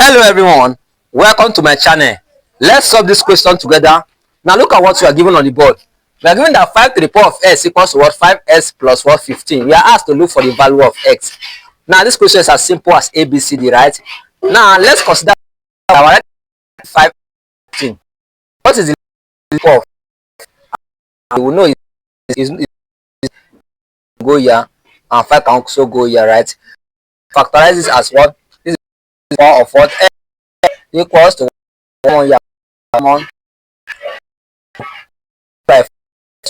Hello everyone, welcome to my channel. Let's solve this question together. Now look at what we are given on the board. We are given that 5 to the power of x equals to what? 5x plus what? 15. We are asked to look for the value of x. Now this question is as simple as ABCD, right? Now let's consider our 5 15. What is the power of? We will know is go here and 5 can also go here, right? Factorize this as what? This is the power of what? X equals to 1 here. 1 by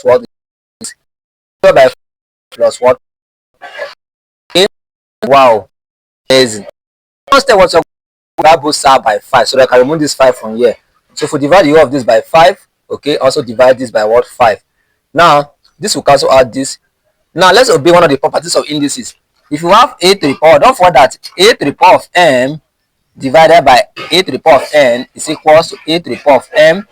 what is by plus what? Okay. Wow, amazing. First step, what's divide both sides by 5, so that I can remove this 5 from here. So if we divide the whole of this by 5, okay, also divide this by what? 5. Now this will cancel out this. Now let's obey one of the properties of indices. If you have a to the power, don't forget that a to the power of m divided by a to the power of n is equals to a to the power of m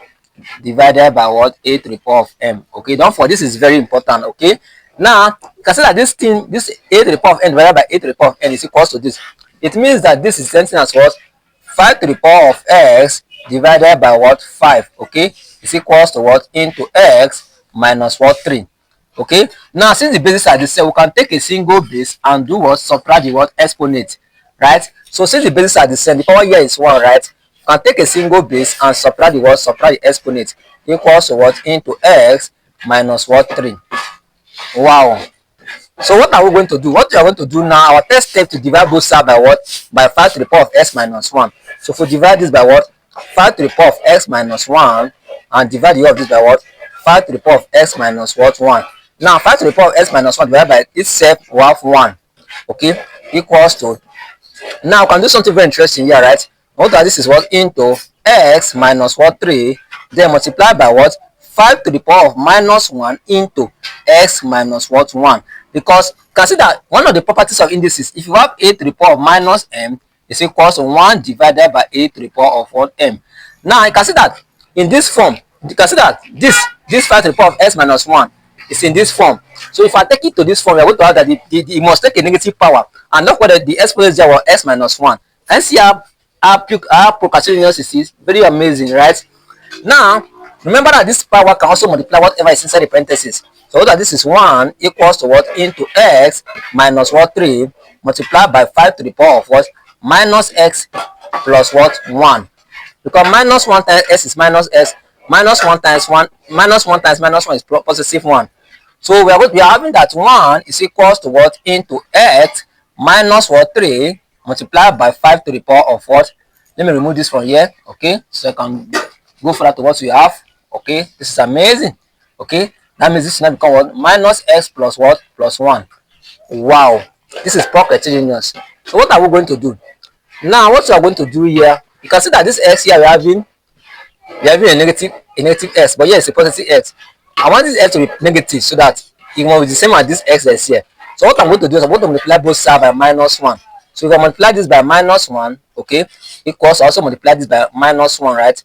divided by what? A to the power of m. Okay, don't forget, this is very important. Okay, now you can see that this thing, this a to the power of n divided by a to the power of n is equals to this. It means that this is something as what? 5 to the power of x divided by what? 5. Okay, is equals to what? Into x minus what? 3. Okay, now since the bases are the same, we can take a single base and do what? Subtract the what? Exponent, right? So since the bases are the same, the power here is 1, right? You can take a single base and subtract the what? Subtract the exponent, equals to what? Into x minus what? 3. Wow. So what are we going to do? What we are going to do now, our first step to divide both sides by what? By 5 to the power of x minus 1. So if we divide this by what? 5 to the power of x minus 1 and divide the whole of this by what? 5 to the power of x minus what? 1. Now 5 to the power of x minus 1 divided by itself, we have 1. Okay, equals to, now we can do something very interesting here, right? Note that this is what? Into x minus what? 3, then multiply by what? 5 to the power of minus 1 into x minus what? 1. Because you can see that one of the properties of indices, if you have a to the power of minus m, is equals to 1 divided by a to the power of what? M. Now you can see that in this form, you can see that this 5 to the power of x minus 1 is in this form. So if I take it to this form, we are going to have that it must take a negative power, and not whether the exponent there was x minus 1. And see how procrastination is very amazing, right? Now remember that this power can also multiply whatever is inside the parentheses. So that this is 1 equals to what? Into x minus what? 3 multiplied by 5 to the power of what? Minus x plus what? 1. Because minus 1 times x is minus x, minus 1 times 1, minus 1 times minus 1 is positive 1. So we are having that 1 is equals to what? Into x minus what? 3 multiplied by 5 to the power of what? Let me remove this from here. Okay, so I can go further to what we have. Okay, this is amazing. Okay, that means this now become what? Minus x plus what? Plus 1. Wow, this is pocket genius. So what are we going to do now? What we are going to do here, you can see that this x here we are having a negative x, but here is a positive x. I want this x to be negative so that it will be the same as this x that's here. So what I'm going to do is I'm going to multiply both sides by minus 1. So if I multiply this by minus 1, okay, equals also multiply this by minus 1, right?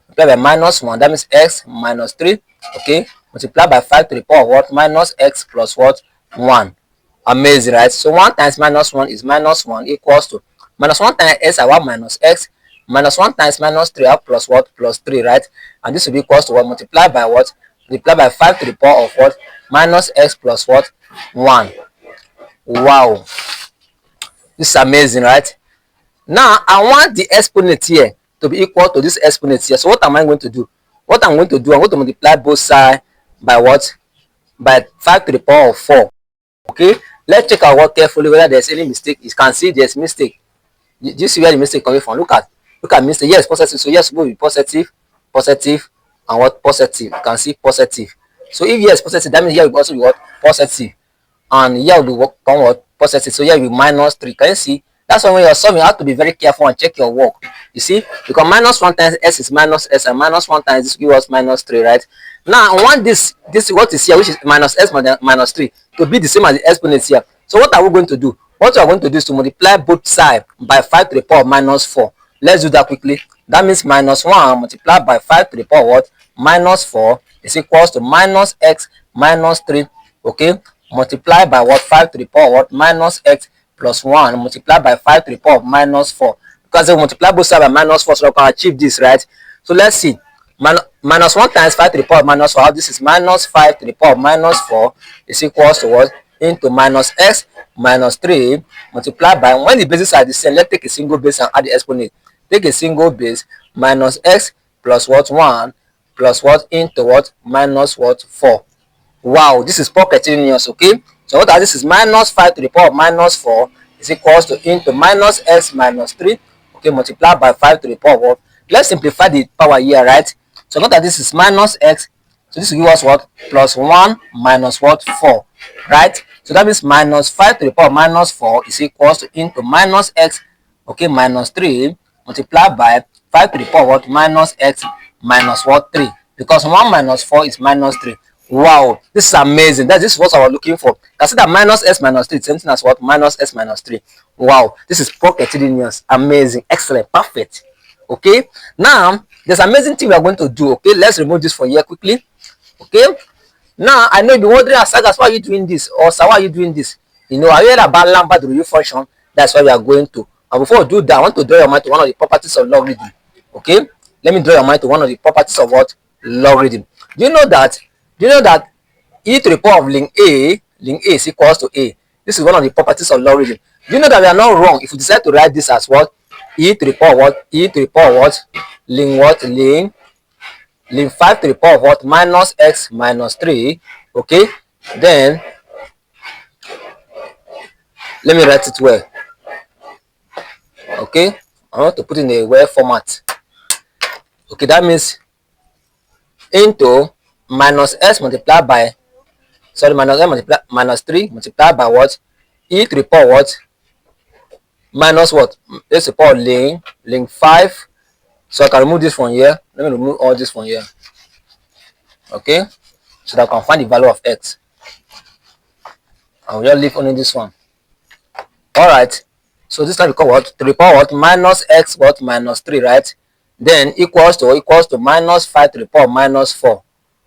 Multiply by minus 1, that means x minus 3, okay, multiply by 5 to the power of what? Minus x plus what? 1. Amazing, right? So 1 times minus 1 is minus 1 equals to minus 1 times x, I have minus x, minus 1 times minus 3, I have plus what? Plus 3, right? And this will be equals to what? Multiply by what? Multiply by 5 to the power of what? Minus x plus what? 1. Wow, this is amazing, right? Now I want the exponent here to be equal to this exponent here. So what am I going to do? What I'm going to do, I'm going to multiply both sides by what? By 5 to the power of 4. Okay, let's check our work carefully whether there's any mistake. You can see there's mistake. Do you see where the mistake coming from? Look at mistake. Yes, positive. So yes, will be positive, positive, and what? Positive. You can see positive. So if yes positive, that means here will also be what? Positive, and here will be what? Positive. So here will be minus 3. Can you see? That's why when you're solving, you have to be very careful and check your work. You see, because minus 1 times s is minus s, and minus 1 times this gives us minus 3, right? Now I want this what is here, which is minus s minus 3, to be the same as the exponent here. So what are we going to do? What we are going to do is to multiply both sides by 5 to the power of minus 4. Let's do that quickly. That means minus 1 multiplied by 5 to the power of what? Minus 4 is equals to minus x minus 3. Okay, multiply by what? 5 to the power of what? Minus x plus 1 multiplied by 5 to the power of minus 4. because we multiply both sides by minus 4, so we can achieve this, right? So let's see. Minus 1 times 5 to the power of minus 4. This is minus 5 to the power of minus 4 is equals to what? Into minus x minus 3 multiplied by, when the bases are the same, let's take a single base and add the exponent. Take a single base, minus x plus what? 1 plus what? Into what? Minus what? 4. Wow, this is pocket-unions, okay? So what this is minus 5 to the power of minus 4 is equals to into minus x minus 3, okay, multiplied by 5 to the power of what? Let's simplify the power here, right? So note that this is minus x, so this will give us what? Plus 1 minus what? 4, right? So that means minus 5 to the power of minus 4 is equals to into minus x, okay, minus 3 multiplied by 5 to the power of what? Minus x minus what? 3, because 1 minus 4 is minus 3. Wow, this is amazing. This is what I was looking for. Consider minus s minus 3, same thing as what? Minus s minus 3. Wow, this is pocket-unions. Amazing, excellent, perfect. Okay, now there's amazing thing we are going to do. Okay, let's remove this from here quickly. Okay, now I know you'll be wondering, Sagas, why are you doing this? Or Sir, why are you doing this? You know, I heard about Lambert W function. That's why we are going to. And before we do that, I want to draw your mind to one of the properties of logarithm. Okay, let me draw your mind to one of the properties of what? Logarithm. Do you know that e to the power of link A is equals to A? This is one of the properties of logarithm. Do you know that we are not wrong if we decide to write this as what? E to the power of what? E to the power of what? Link what? Link 5 to the power of what? Minus x minus 3. Okay, then let me write it well. Okay, I want to put in a well format. Okay, that means into minus s multiplied by, sorry, minus s multiplied minus 3 multiplied by what? E to the power what? Minus what? Let's the power link 5. So I can remove this from here. Let me remove all this from here. Okay, so that I can find the value of x. I will just leave only this one. Alright, so this time become what? To the power what? Minus x what? Minus 3, right? Then equals to minus 5 to the power minus 4.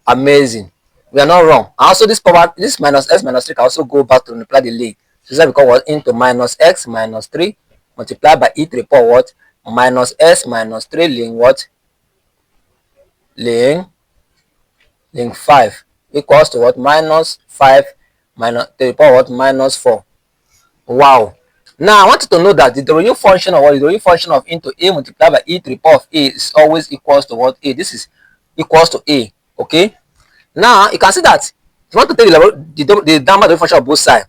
Amazing. We are not wrong. Also, this power, this minus x minus 3 can also go back to multiply the link. So this become what? Into minus x minus 3 multiplied by e to the power what? Minus s minus 3 link what? Link 5 equals to what? Minus 5 minus to the power what? Minus 4. Wow. Now I want you to know that the Dorian function of what? The Dorian function of into a multiplied by e to the power of a is always equals to what? A. This is equals to a. Okay. Now you can see that if you want to take the Lambert function of both sides,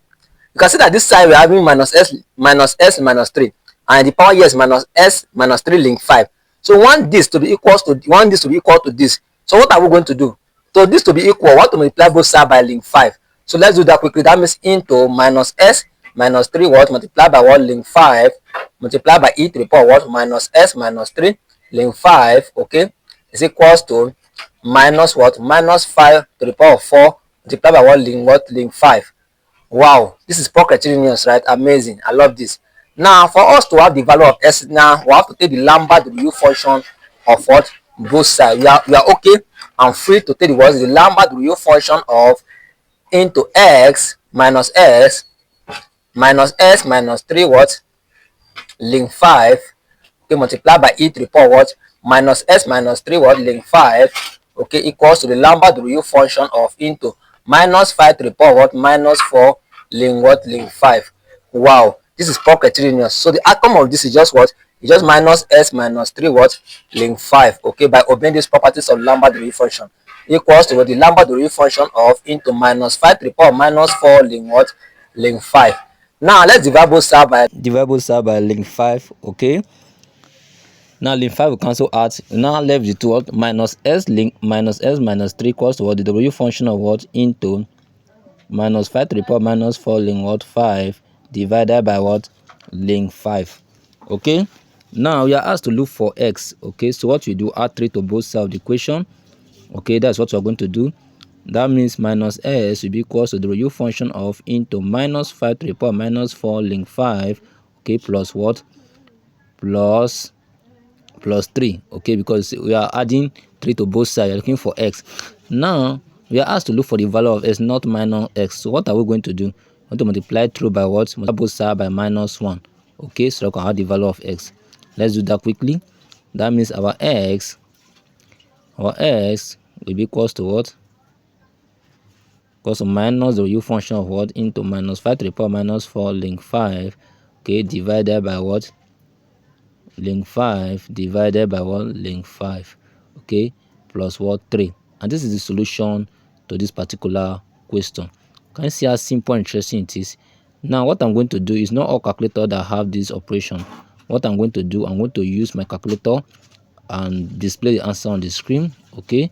you can see that this side we are having minus s minus 3, and the power here is minus s minus 3 link 5. So want this to be equal to this. So what are we going to do? So this to be equal, we want to multiply both sides by link 5. So let's do that quickly. That means into minus s minus 3 what? Multiplied by what? Link 5 multiplied by e to the power what? Minus s minus 3 link 5. Okay, is equals to minus what? Minus 5 to the power of 4 multiplied by what? Link 5. Wow, this is pocket-unions, right? Amazing. I love this. Now, for us to have the value of s, now we have to take the Lambert W function of what? Both sides. We are okay and free to take the Lambert W function of into x minus s minus 3 what? Link 5. Okay, multiplied by e to the power what? Minus s minus 3 what? Link 5. Okay, equals to the Lambert W function of into minus 5 to the power what? Minus 4 link what? Link 5. Wow, this is pocket-unions. So the outcome of this is just what? It's just minus s minus 3 what? Link 5. Okay, by obeying these properties of Lambert W function equals to what? The Lambert W function of into minus 5 to the power minus 4 link what? Link 5. Now let's divide both sides by link 5. Okay, now link 5 will cancel out. Now left the two what? Minus s minus 3 equals to what? The W function of what? Into minus 5 to the power minus 4 link what? 5 divided by what? Link 5. Okay, now we are asked to look for x. Okay, so what we do, add 3 to both sides of the equation. Okay, that's what we're going to do. That means minus s will be equals to the U function of into minus 5 to the power minus 4 link 5. Okay, plus what? Plus 3. Okay, because we are adding 3 to both sides. You're looking for x. Now we are asked to look for the value of x, not minus x. So what are we going to do? We want to multiply through by what? Multiply both sides by minus 1. Okay, so I can have the value of x. Let's do that quickly. That means our x will be equals to what? Equals to minus the u function of what into minus 5 to the power minus 4 link 5, okay, divided by what? Link 5 divided by what? Link 5, okay, plus what? 3. And this is the solution to this particular question. Can you see how simple and interesting it is? Now what I'm going to do is not all calculators that have this operation. What I'm going to do, I'm going to use my calculator and display the answer on the screen, okay.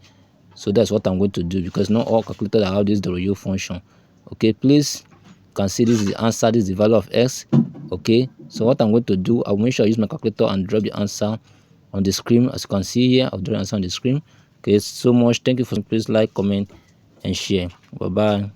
So that's what I'm going to do, because not all calculators that have this W function, okay. Please can see this is the answer, this is the value of x, okay. So what I'm going to do, I'll make sure I use my calculator and drop the answer on the screen. As you can see here, I'll drop the answer on the screen. Okay, so much, thank you for, please like, comment and share. Bye bye.